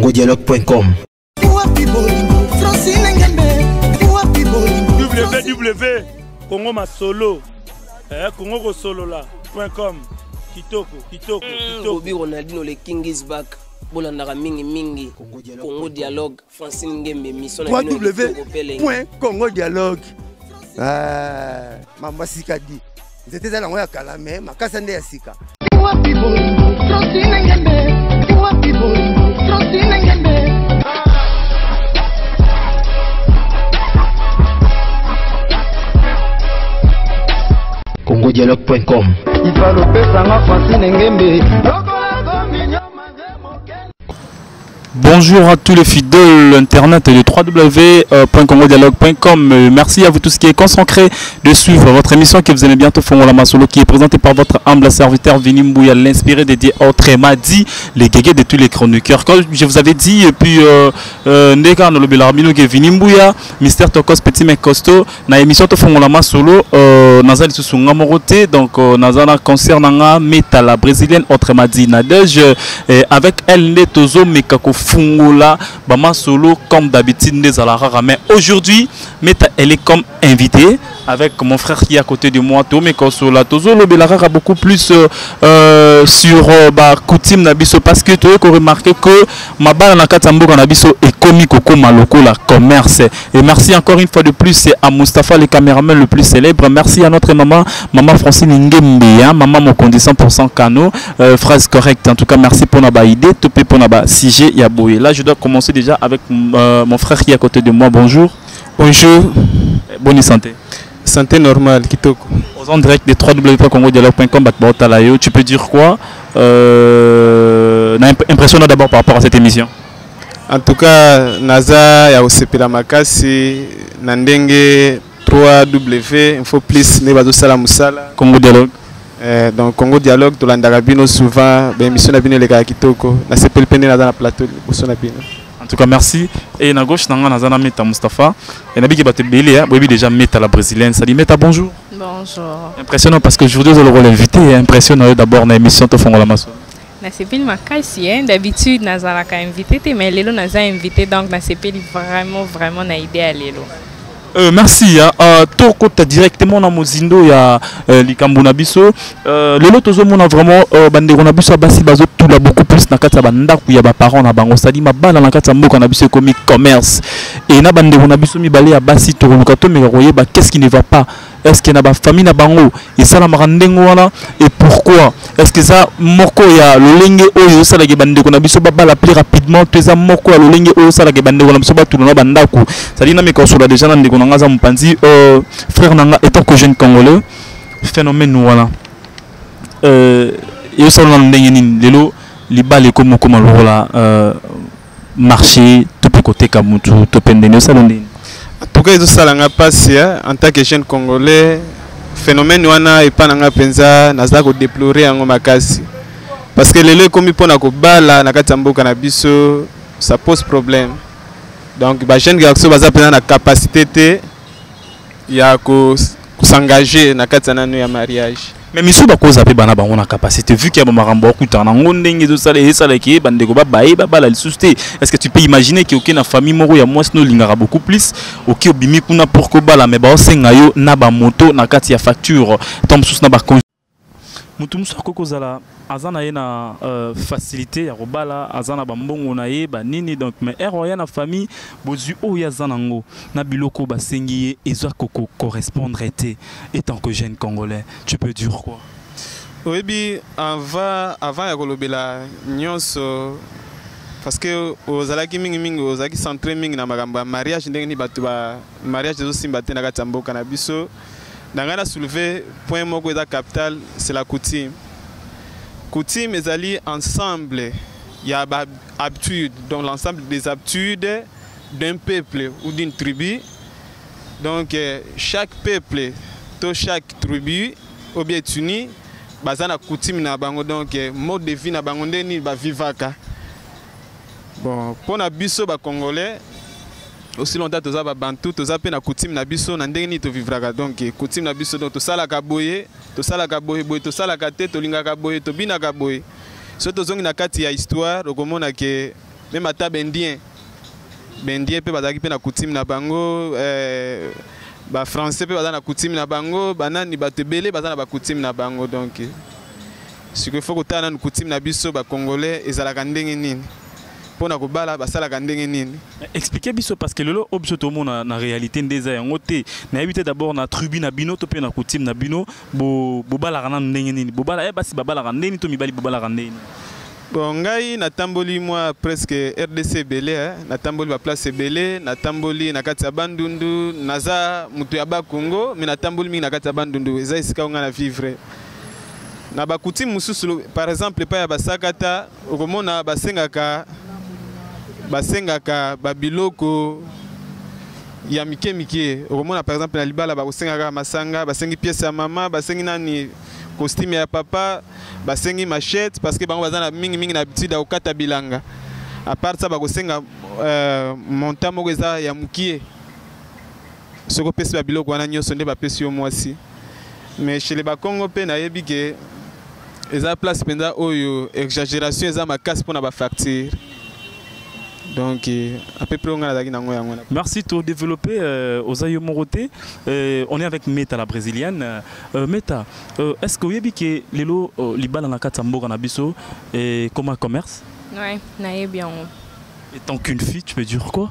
congodialogue.com. www.congomasolo congosolola.com. Kitoko. Bobby Ronaldinho, le King is back. Bolandara mingi Congo Dialogue Francine Ngembe mission www.congodialogue. Mama Sikadi. C'était dans la Kalame, ma Kasande Asika. congodialogue.com. Bonjour à tous les fidèles internet de www.congodialogue.com. Merci à vous tous qui est consacré de suivre votre émission que vous allez bientôt Fongola Masolo, qui est présentée par votre humble serviteur Vini Mbouya, l'inspiré dédié au Trémadi, les guégués de tous les chroniqueurs. Comme je vous avais dit, et puis Ndeka no Lobelarmino qui Vini Mbouya, Mister Tokos Petit Mec Costo, na émission to Fongola Masolo, Nazali Susunga Morote, donc Nazana concernant Metal la brésilienne au Trémadi Nadej, avec elle Netozo Mekako Fungola Bama Solo comme d'habitude des Alara. Mais aujourd'hui, Meta elle est comme invitée avec mon frère qui est à côté de moi, Tomé Kosola. Tozo Lobelara a beaucoup plus sur coutume Nabiso parce que tu as remarqué que ma balle na Katambo Nabiso est comique au Maloko la commerce. Et merci encore une fois de plus à Mustapha le caméraman le plus célèbre. Merci à notre maman Francine Ngembe, maman mon condition 100% cano, phrase correcte. En tout cas, merci pour notre idée, topé pour notre sujet. Là, je dois commencer déjà avec mon frère qui est à côté de moi. Bonjour. Bonjour. Bonne santé. Santé normale, Kitoko. Aux en direct de www.congodialogue.com, tu peux dire quoi impressionnant d'abord par rapport à cette émission. En tout cas, Naza ya osepela makasi Nandenge 3W info plus nebazo sala musala Congo Dialogue. Donc Congo Dialogue to landaka bino souvent ben émission na bino leka kitoko na sepel pene na plateau boso na bino. En tout cas merci. Et na gauche nanga nazana Meta Mustapha et nabi ki batte belé bobi déjà Meta la brésilienne. Salut Meta, bonjour. Bonjour. Impressionnant parce que aujourd'hui vous allez le rôle invité, impressionnant d'abord na émission to Fongola Masolo. Na sepeli makasi d'habitude nazalaka invité mais lelo naza invité donc na sepeli vraiment na idée à lelo. Merci. Toko ta directement na mozindo ya likambo na biso. Lelo tozo mona vraiment bande na biso basi bazo tout la beaucoup plus na kata banda ku ya ba parents na bango sadi mabala na kata mboka na biso comme commerce. Et na bande na biso mibale ya basi to lukato me royeba qu'est-ce qui ne va pas? Est-ce qu'il y a une famille na bango et ça la marandengo wana et pourquoi? Est-ce que ça moko ya lolenge oyo ça la gebande ko na biso baba la plus rapidement teza moko ya lolenge oyo ça la gebande ko na biso ba tout na bandako. Ça dit na me konsola déjà na ndeko nanga za mpanzi frère nanga étant que jeune congolais phénomène wana et ça na ndenge nini lelo libale ko moko malola marché tout côté kamutu to pendene ça ndenge. En tout cas, ça passe en tant que jeune congolais. Phénomène wana et pas nanga penza nazala ko déplorer en makasi. Parce que les comme pour na ko bala na katambo kanabiso ça pose problème. Donc ba jeune garçon baza penza na capacité te ya ko s'engager na katana no ya mariage. Mais misu ba koza pe bana bango na capacité vu qu'il y a marambo okuta na ngondenge zo sala et sala ki bande ko ba la susté. Est-ce que tu peux imaginer que aucune famille moko ya moi no lingara beaucoup plus OK obimi kuna pour ko bala mais ba osenga yo na ba moto na kati ya facture tom sus na ba mutu musu akoko zala azana ye na facilité ya robala azana ba mbongo na ye ba nini donc mais ya na famille bozu o ya zanango na biloko ba sengi ezo koko correspondre été étant que jeune congolais tu peux dire quoi? Oui bi avant ya kolobela nyonso parce que ozalaki mingi ozalaki centré mingi na magamba mariage ndenge ni batu ba mariage zo simbate na katambo kana biso. Dans la soulevé point moko eza capital c'est la coutume. Coutume est allié ensemble. Il y a habitude donc l'ensemble des habitudes d'un peuple ou d'une tribu. Donc chaque peuple, chaque tribu ou bien uni basé na coutume na bango donc mode de vie na bango ndeni ba vivaka. Bon pour na biso ba congolais aussi longtemps tous les bantu tous les na coutume na biso na ndenge ni to vivra donc coutume na biso donc to sala ka boye to sala ka te to linga ka boye to bina ka boye so to zongi na kati ya histoire okomona ke même ata bendien pe bazaki pe na coutume na bango ba français pe bazana coutume na bango banani bato belé bazana ba coutume na bango donc ce que faut que tana na coutume na biso ba congolais ezalaka ndenge nini pona ko bala basalaka ndenge nini. Expliquez biso parce que lelo obso to mona na réalité ndeza yango te na habité d'abord na tribu na bino to pe na coutume na bino bo bala kana ndenge nini bo bala basi babala kana ndenge to mibali bo bala kana ndenge. Bon ngai na tamboli moi presque RDC belé na tamboli ba place belé na tamboli na kati ya bandundu naza mutu ya Bakongo mais na tamboli mingi na kati ya bandundu eza isika nga na vivre na ba coutume mususu par exemple pa ya basakata okomona basengaka babiloko ya mike okomona par exemple na libala bakosengaka masanga basengi pièce ya mama basengi nani costume ya papa basengi machette parce que bango bazana mingi na habitude ya kokata bilanga à part ça bakosenga montant moko eza ya mukie soko pesi babiloko wana nyonso nde bapesi yo mwasi mais chez les Bakongo pe nayebi ke eza place penza oyo exagération eza makasi mpona bafacture. Donc, à peu près, on a merci de développer aux Ayo Moroté. On est avec Meta, la brésilienne. Meta, est-ce que vous avez que les lots Liban en Katambo en Abisso comme un commerce? Oui, naïe bien. Et tant qu'une fille, tu peux dire quoi?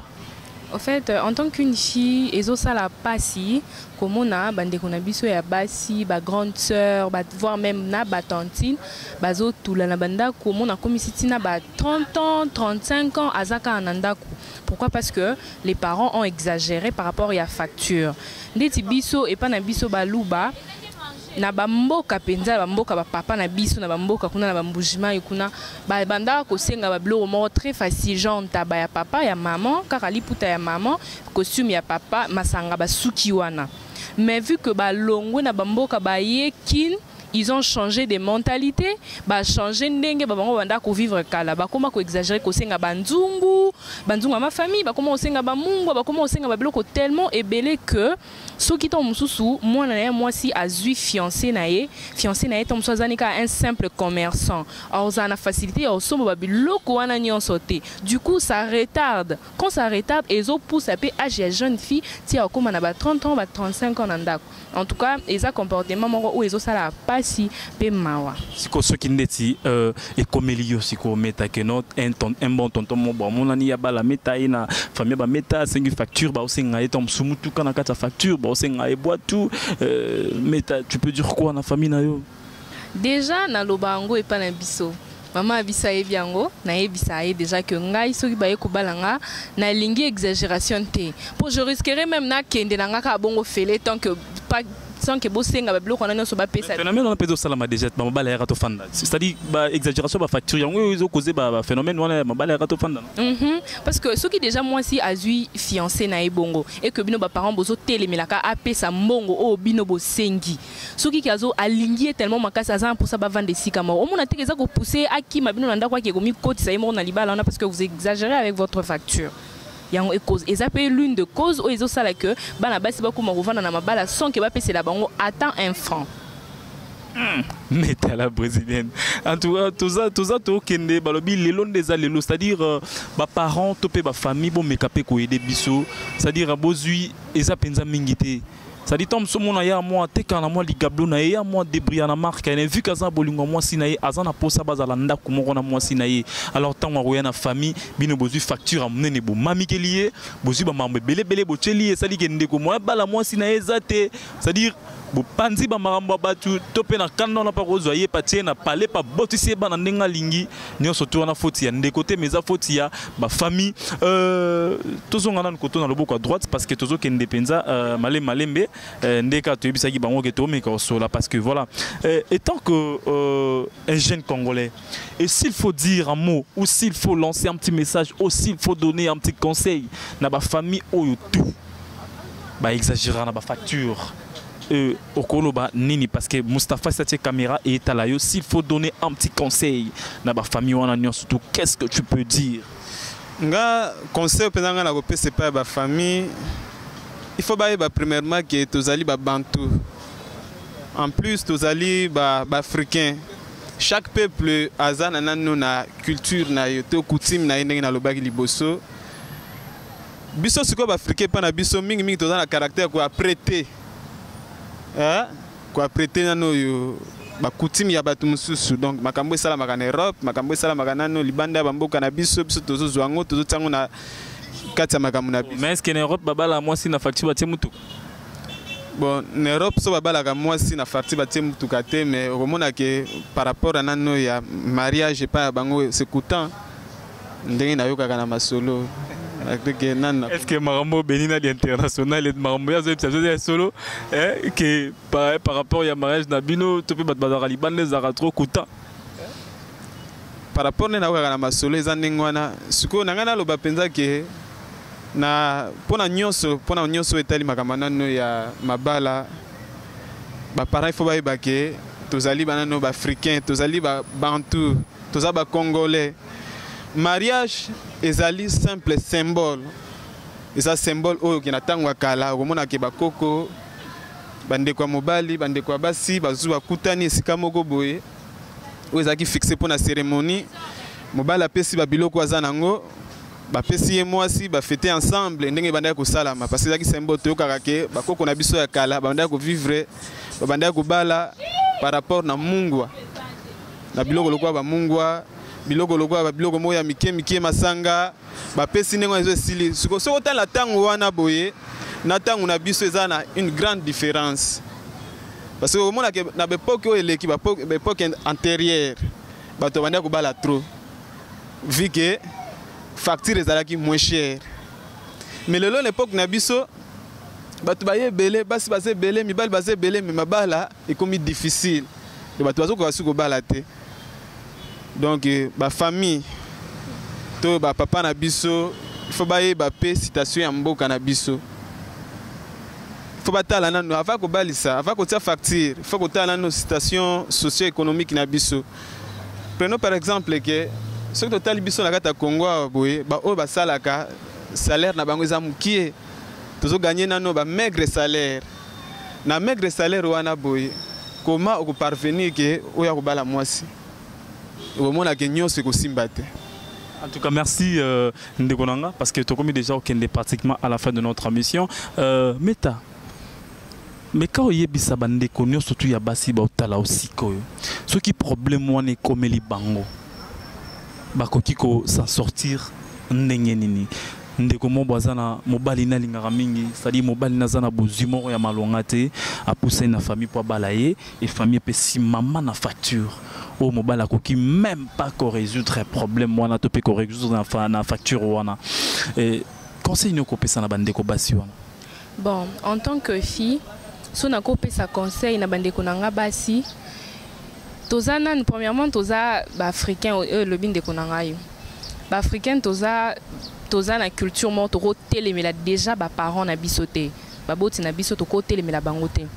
En fait, en tant qu'une fille, ils ça la passi, comme on a, bande qu'on a biso ya bassi, ba grande sœur, voire même na ba tantine, bazo tout la banda comme on a comme ici na ba 30 ans, 35 ans azaka anandaku. Pourquoi? Parce que les parents ont exagéré par rapport à la facture. Ndeti biso et pas na biso baluba. Na bamboka penza bamboka ba papa na biso na bamboka kuna na bambujima kuna ba banda ko senga ba biloko moko très facile genre taba ya papa ya maman kaka liputa ya maman costume ya papa masanga ba suki wana mais vu que ba longo na bamboka ba yekin ils ont changé de mentalité, bah changé ndenge ba bango banda ko vivre kala, ba comment ko exagérer ko senga banzungu ma famille, ba comment senga ba mungu, ba comment senga ba bloko tellement ébélé que ceux qui tombent sous moi na moi si azui fiancé naé tombe soit zanika un simple commerçant. Or ça na facilité au sombo ba bloko wana nyonso te. Du coup ça retarde. Quand ça retarde et zo pousse à pe âge ya jeune fille, ti a comme na ba 30 ans, ba 35 ans ndako. En tout cas, ils ont comportement où ils ont ça la si pe mawa siko soki ndeti et comme elio siko meta que not un bon tonton mo bon monani ya bala meta ina famille ba meta sengi facture ba osenga etom sumutu kana kata facture ba osenga e boit tout meta tu peux dire quoi na famille na yo déjà na lobango et pas na biso maman abisa e biango na e bisa e déjà que ngai soki ba ko balanga na lingi exagération te pour je risquerais même na kende na ngaka bongo fele tant que pas sans que bosenga ba bloko na nyoso ba pesa phénomène on peut salama déjà ba mabala ya to fanda c'est-à-dire ba exagération ba facture yango ils ont causé ba phénomène wana mabala ya to fanda parce que ceux qui déjà moi si azui fiancé na ebongo et que bino ba parents bozo telemelaka a pesa mbongo o bino bosengi ceux qui azo alingi tellement makasa za pour ça ba vendre sika mo o mona tekeza ko pousser aki mabino na ndako ki komi koti sa yemo na libala na parce que vous exagérez avec votre facture. Et ça peut l'une de causes où ils ont ça que bana basi ba kuma rovana na mabala sans que ba pese la bango attend un franc. Mais t'es la brésilienne. En tout cas, tout ça, tout kende balobi lelon des alelo, c'est-à-dire ba parents topé ba famille bon mekapé ko aider biso, c'est-à-dire bozui eza penza mingité. Ça dit tom somo na ya moi teka na moi ligablo na ya moi débrouiller na marque na vu kaza bolingo moi sinaye azana posa bazala ndako moko na moi sinaye alors tant wa na famille bino bozu facture amnene bo mami kelié bozu ba mambe belé bo cheli ça dit kende ko moi bala moi sinaye zate c'est-à-dire bo panzi ba maramba batu topé na kanda na pa rozoyer patie na palais pa botisi ba na ndenga lingi nyonso to na faute ya ndekote mais a faute ya ba famille tozonga na koto na loboko à droite parce que tozo kende penza malembe ndeka to bisaki bango ke to meka sola parce que voilà étant que un jeune congolais et s'il faut dire un mot ou s'il faut lancer un petit message ou s'il faut donner un petit conseil na ba famille oyo tout ba exagérer na ba facture au Koloba nini parce que Mustapha cette caméra est à la yo s'il faut donner un petit conseil na ba famille wana surtout qu'est-ce que tu peux dire nga conseil pendant la repé c'est pas ba famille il faut ba premièrement que tozali ba bantu en plus tozali ba africain chaque peuple aza na culture na yoto coutume na ndenge na lobaki liboso biso siko ba africain pa na biso mingi toza na caractère ko apprêter ko apprêter nano yo ba coutume ya batu mususu donc makambo esala makana Europe makambo esala makana no libanda ba mboka na biso tozo zwango tozo tango na kati ya makambo na biso. Mais est-ce que en Europe babala moi si na facture batie mutu? Bon, en Europe, so babala moi si na farti batie mutuka te mais au moment que par rapport à nano ya mariage pas bango c'est coûtant ndenge na yoka kana masolo. Est-ce que marambo benina l'international et marambo ya solo que par rapport à mariage na bino to pe badara libanais za trop coûtant? Par rapport na yoka kana masolo ezandengwana siko nangana lo bapenza ke na pona nyonso etali makamano ya mabala ba pareil faut ba ke tozali banano ba africain tozali ba bantu toza ba congolais mariage ezali simple symbole eza symbole oyo ki na tango akala okomona ke bakoko bandeko mobali bandeko basi bazu bakutani esika moko boye oyo ezaki fixé pona cérémonie mobali apesi ba biloko aza nango bapesi ye mwasi bafete ensemble ndenge bandaki kosalama parce que ezaki symbole toyokaka ke bakoko na biso ya kala bandaki kovivre bandaki kobala par rapport na mungwa na biloko lokwa bamungwa biloko lokwa biloko moya mike masanga bapesi ndenge ezo esili soko otala ntango wana boye na ntango na biso eza na une grande différence parce que omona ke na bepoke oyo eleki bepoke antérieure bato bandaki kobala trop vu que facture ezalaki moins cher mais lelo l'époque na biso bato baye belé basi baze belé mibali baze belé mais mabala ekomi difficile de bato bazo ko basuko bala te donc ba famille to ba papa na biso il faut baye ba pe citation ya mboka na biso il faut batala nano avant ko balisa avant ko tia facture il faut ko tala nano citation socio-économique na biso. Prenons par exemple que ce que total biso na kata Congo boye ba o ba salaka salaire na bango eza mukie tozo gagner nano ba maigre salaire na maigre salaire wana boye comment on parvenir que o ya ko bala mwasi au moment que nyonso ko simba te. En tout cas, merci Ndekonanga parce que tu as commis déjà aucun pratiquement à la fin de notre mission. Meta, mais quand il y a des sabandé connus, surtout il y a basi bautala aussi quoi. Ce qui problème moi n'est comme les bango. Bakoki ko s'en sortir ndengenini. Ndeko mo bazana mobali na lingara mingi, c'est-à-dire mobali na zana bozimo ya malongate a pousser na famille pour balayer et famille pe si maman na facture. Oh mobile a coquille même pas qu'on résoudre un problème moi na topé qu'on résoudre na facture wana et conseil nous copier ça na bande ko basi wana. Bon, en tant que fille, si on a copié ça conseil na bande ko nanga basi tozana premièrement toza ba africain le bin de konanga yo. Ba africain toza na culture mo to télé mais là déjà ba parents na bisoté. Ba boti na bisoto ko télé mais la bangoté.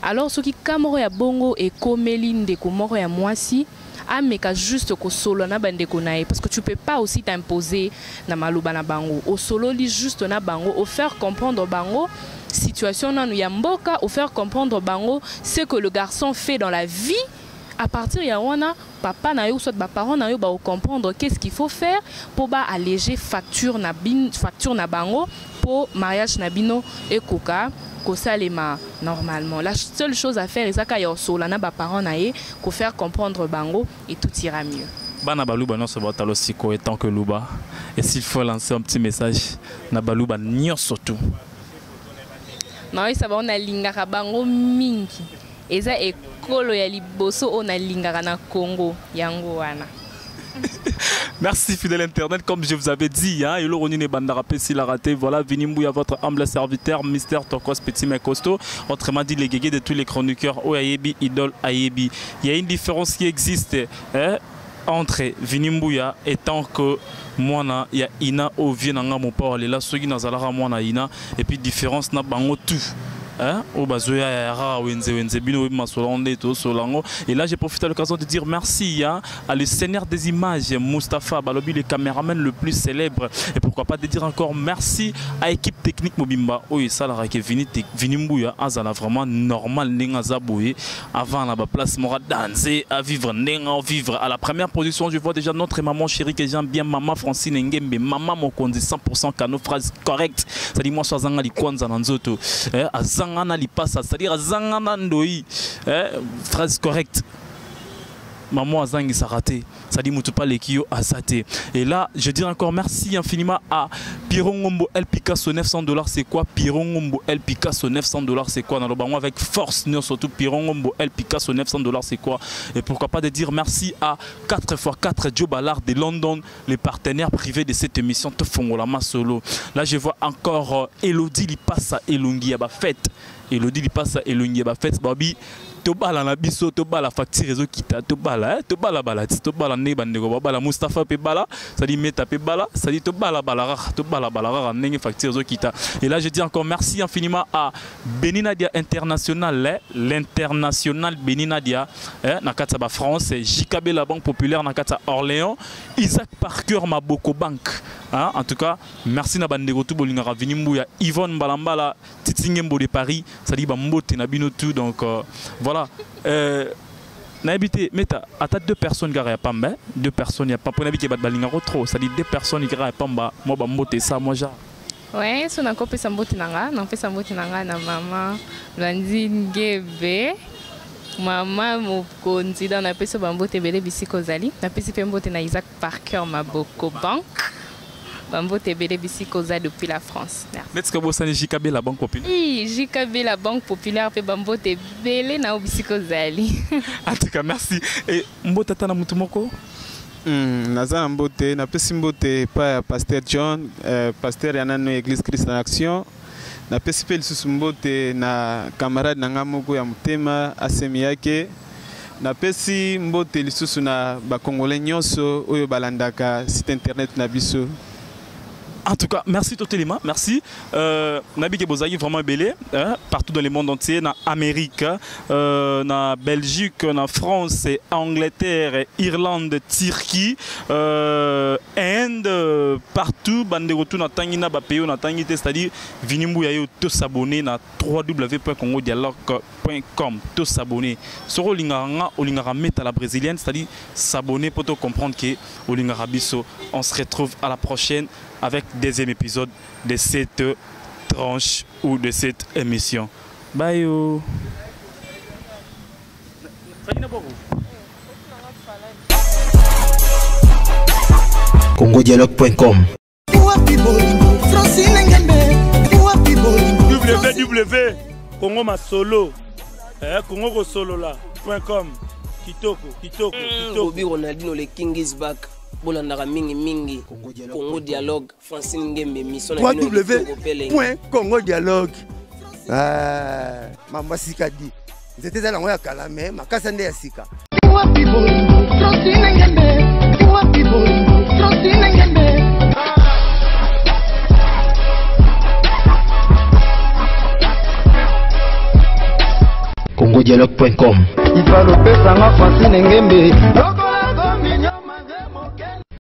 Alors ce qui kamoro ya bongo et komelinde de komoro ya mwasi ameka juste ko solo na bande ko nae parce que tu peux pas aussi t'imposer na maluba na bango au solo li juste na bango au faire comprendre bango situation na ya mboka au faire comprendre bango ce que le garçon fait dans la vie à partir ya wana papa na yo soit ba parents na yo ba comprendre qu'est-ce qu'il faut faire pour ba alléger facture na bango pour mariage na bino et koka salema normalement. La seule chose à faire est que na ba parents naé ko faire comprendre bango et tout ira mieux. Bana baluba non se botalo siko et tant que luba et s'il faut lancer un petit message na baluba nyo surtout. Non, ça va on a lingaka bango mingi. Eza ekolo ya liboso on a lingaka na Congo yango wana. Merci fidèle internet, comme je vous avais dit, hein, et l'Oroni n'est pas s'il a raté. Voilà, Vinimbouya, votre humble serviteur, Mister Tokos, petit mais costaud. Autrement dit, les guégués de tous les chroniqueurs, Oyayebi, Idol, Ayebi. Il y a une différence qui existe entre Vinimbouya et tant que moi, il y a Ina au Vienanga, mon père, là, ceux qui n'ont pas Ina, et puis différence n'a pas tout. Et là, j'ai profité de l'occasion de dire merci à le seigneur des images, Mustapha Balobi, le caméraman le plus célèbre. Et pourquoi pas de dire encore merci à l'équipe technique Mobimba. Oui, ça, là, qui est Vinimbuya, Azala vraiment normal, Nengazaboué, avant la place Mora danser, à vivre, vivre. À la première position, je vois déjà notre maman chérie que j'aime bien, maman Francine Ngembe, maman Mokonzi, 100% cano, phrase correcte. C'est-à-dire, moi, je suis Zanga li Kwanza Nanzoto, Zangana li Passa, c'est-à-dire Zangana Ndoi, phrase correcte. Maman Azangi s'est raté, ça dit Moutupa Lekio a saté. Et là, je dis encore merci infiniment à Pirongombo El Picasso, $900, c'est quoi? Pirongombo El Picasso, $900, c'est quoi? Dans le banc avec force, surtout Pirongombo El Picasso, $900, c'est quoi? Et pourquoi pas de dire merci à 4x4 Joe Ballard de London, les partenaires privés de cette émission Tofongolama Solo. Là, je vois encore Elodie Lipassa Elungi à fête. Elodie Lipassa Elungi à fête, Babi. Tobala na biso tobala facture réseau kita tobala tobala balati tobala ne bandeko babala Mustapha pe bala ça dit meta pe bala ça dit tobala balara nenge facture réseau kita. Et là je dis encore merci infiniment à Beninadia International, l'international Beninadia nakata ba France, JKB la Banque Populaire nakata Orléans, Isaac Parker Maboko Bank. En tout cas, merci na bandeko tout bolingara Vinimbuya, Yvonne Balambala, Titingembo de Paris, ça dit bambote na bino tout donc voilà. N'habité, mais à ta 2 personnes qui pas deux personnes, il n'y a pas pour n'habiter balingaro trop, ça dit 2 personnes qui pas moi bambote ça moi ja. Ouais, so na kopé sambote nanga, na fait sambote nanga na maman Lundi Ngebe. Maman Mokonzi dans na peso bambote belé bisiko zali, na pesi pembote na Isaac Parker Maboko Bank. Bambote belé bisiko zali depuis la France. Est-ce que vous savez JKB la Banque Populaire? Oui, JKB la Banque Populaire fait bambote belé na bisiko zali. En tout cas, merci. Et mbota tana mutumoko? Naza mbote na pesi mbote pa Pasteur John, pasteur yana no Église Christ en Action. Na pesi pe lisusu mbote na camarade nanga moko ya mutema asemi yake. Na pesi mbote lisusu na ba Congolais nyonso oyo balandaka site internet na biso. En tout cas, merci Totelima, merci. Nabi Kebozaï vraiment belé, partout dans le monde entier, en Amérique, en Belgique, en France, Angleterre, Irlande, Turquie, Inde, partout, bande retour na tangina ba pays na tangité, c'est-à-dire Vinimbuya yo tous s'abonner na www.congodialogue.com, tous s'abonner. Sur Olingara met à la brésilienne, c'est-à-dire s'abonner pour te comprendre que Olingara biso, on se retrouve à la prochaine avec deuxième épisode de cette tranche ou de cette émission. Bye yo. congodialogue.com www Congo Masolo Congo Solo là.com kitoko Bobby Ronaldinho le King is back. Bolandaka mingi Congo Dialogue Francine Ngembe mission na www.congodialogue mama sika di nzete za lango ya kala me makasa nde ya sika congodialogue.com il va le pesa nga Francine Ngembe